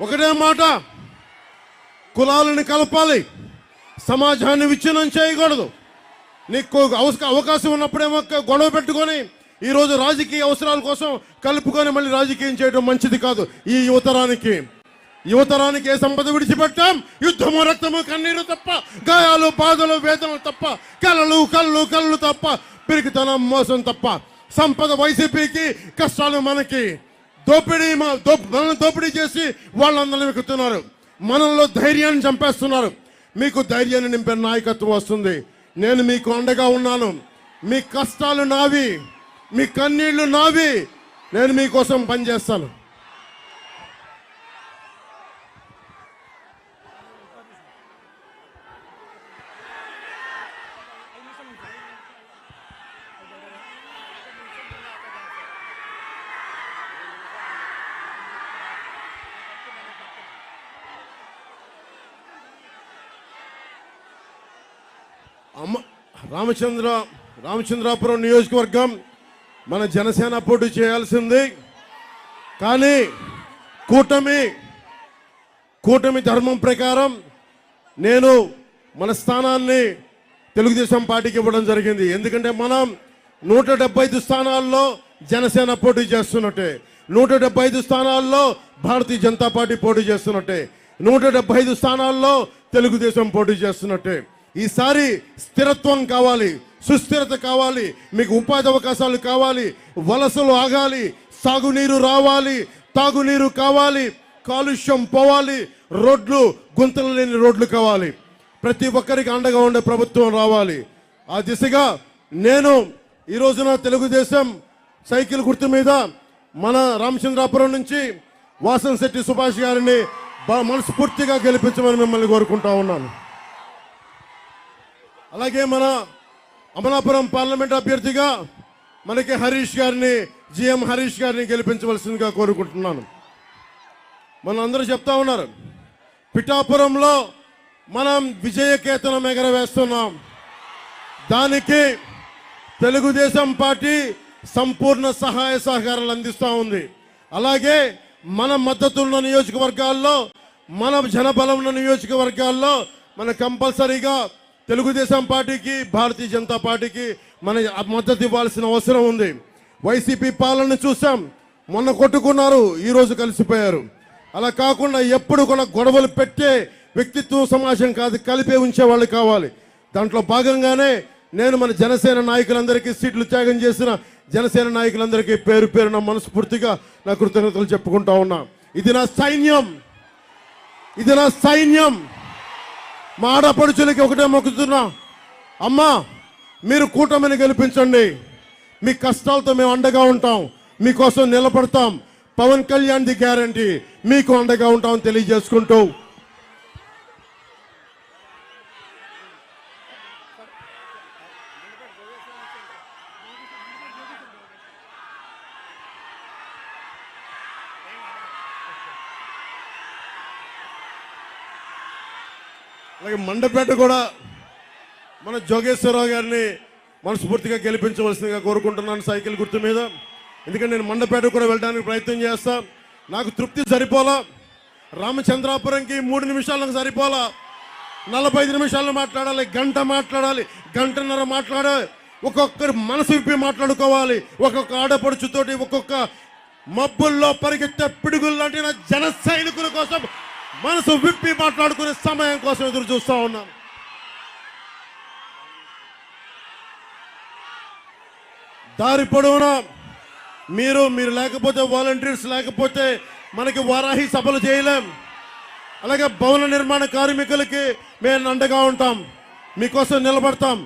ఒకటే మాట, కులాలను కలపాలి, సమాజాన్ని విచ్ఛిన్నం చేయకూడదు. నీకు అవకాశం ఉన్నప్పుడేమో గొడవ పెట్టుకొని ఈరోజు రాజకీయ అవసరాల కోసం కలుపుకొని మళ్ళీ రాజకీయం చేయడం మంచిది కాదు. ఈ యువతరానికి ఏ సంపద విడిచిపెట్టాం? యుద్ధము, రక్తము, కన్నీరు తప్ప, గాయాలు, బాధలు, వేదనలు తప్ప, కళ్ళు తప్ప, పిరికితనం, మోసం తప్ప. సంపద వైసీపీకి, కష్టాలు మనకి. దోపిడీ చేసి వాళ్ళందరినీ వెక్కుతున్నారు. మనలో ధైర్యాన్ని చంపేస్తున్నారు. మీకు ధైర్యాన్ని నింపే నాయకత్వం వస్తుంది. నేను మీకు అండగా ఉన్నాను. మీ కష్టాలు నావి, మీ కన్నీళ్లు నావి. నేను మీకోసం పనిచేస్తాను. రామచంద్రాపురం నియోజకవర్గం మన జనసేన పోటీ చేయాల్సింది. కానీ కూటమి ధర్మం ప్రకారం నేను మన స్థానాన్ని తెలుగుదేశం పార్టీకి ఇవ్వడం జరిగింది. ఎందుకంటే మనం 175 స్థానాల్లో జనసేన పోటీ చేస్తున్నట్టే, 175 స్థానాల్లో భారతీయ జనతా పార్టీ పోటీ చేస్తున్నట్టే, 175 స్థానాల్లో తెలుగుదేశం పోటీ చేస్తున్నట్టే. ఈసారి స్థిరత్వం కావాలి, సుస్థిరత కావాలి, మీకు ఉపాధి అవకాశాలు కావాలి, వలసలు ఆగాలి, సాగునీరు రావాలి, తాగునీరు కావాలి, కాలుష్యం పోవాలి, రోడ్లు, గుంతలు లేని రోడ్లు కావాలి. ప్రతి ఒక్కరికి అండగా ఉండే ప్రభుత్వం రావాలి. ఆ దిశగా నేను ఈ రోజున తెలుగుదేశం సైకిల్ గుర్తు మీద మన రామచంద్రాపురం నుంచి వాసంశెట్టి సుభాష్ గారిని మనస్ఫూర్తిగా గెలిపించమని మిమ్మల్ని కోరుకుంటా ఉన్నాను. అలాగే మన అమలాపురం పార్లమెంట్ అభ్యర్థిగా మనకి జిఎం హరీష్ గారిని గెలిపించవలసిందిగా కోరుకుంటున్నాను. అందరూ చెప్తా ఉన్నారు, పిఠాపురంలో మనం విజయకేతనం ఎగరవేస్తున్నాం. దానికి తెలుగుదేశం పార్టీ సంపూర్ణ సహాయ సహకారాలు అందిస్తూ ఉంది. అలాగే మన మద్దతు ఉన్న నియోజకవర్గాల్లో, మన జనబలం ఉన్న నియోజకవర్గాల్లో మన కంపల్సరీగా తెలుగుదేశం పార్టీకి, భారతీయ జనతా పార్టీకి మన మద్దతు ఇవ్వాల్సిన అవసరం ఉంది. వైసీపీ పాలన చూసాం, మొన్న కొట్టుకున్నారు, ఈరోజు కలిసిపోయారు. అలా కాకుండా ఎప్పుడు కూడా గొడవలు పెట్టే వ్యక్తిత్వం సమాజం కాదు, కలిపే ఉంచే వాళ్ళు కావాలి. దాంట్లో భాగంగానే నేను మన జనసేన నాయకులందరికీ, సీట్లు త్యాగం చేసిన జనసేన నాయకులందరికీ పేరు పేరున మనస్ఫూర్తిగా నా కృతజ్ఞతలు చెప్పుకుంటా ఉన్నా. ఇది నా సైన్యం. మా ఆడపడుచులకి ఒకటే మొక్కుతున్నా, అమ్మా మీరు కూటమిని గెలిపించండి. మీ కష్టాలతో మేము అండగా ఉంటాం, మీకోసం నిలబడతాం. పవన్ కళ్యాణ్ ది గ్యారంటీ, మీకు అండగా ఉంటామని తెలియజేసుకుంటూ అలాగే మండపేట కూడా మన జోగేశ్వరరావు గారిని మనస్ఫూర్తిగా గెలిపించవలసిందిగా కోరుకుంటున్నాను సైకిల్ గుర్తు మీద. ఎందుకంటే నేను మండపేట కూడా వెళ్ళడానికి ప్రయత్నం చేస్తా. నాకు తృప్తి సరిపోలా. రామచంద్రాపురంకి 3 నిమిషాలకు సరిపోలా. 45 నిమిషాలు మాట్లాడాలి, గంట మాట్లాడాలి, గంటన్నర మాట్లాడాలి. ఒక్కొక్కరు మనసు విప్పి మాట్లాడుకోవాలి. ఒక్కొక్క ఆడపడుచుతోటి, ఒక్కొక్క మబ్బుల్లో పరిగెత్తే పిడుగులు లాంటి నా జన సైనికుల కోసం మనసు విప్పి మాట్లాడుకునే సమయం కోసం ఎదురు చూస్తా ఉన్నాను. దారి పొడవునా మీరు లేకపోతే, వాలంటీర్స్ లేకపోతే మనకి వారాహి సభలు చేయలేం. అలాగే భవన నిర్మాణ కార్మికులకి మేము అండగా ఉంటాం, మీకోసం నిలబడతాం.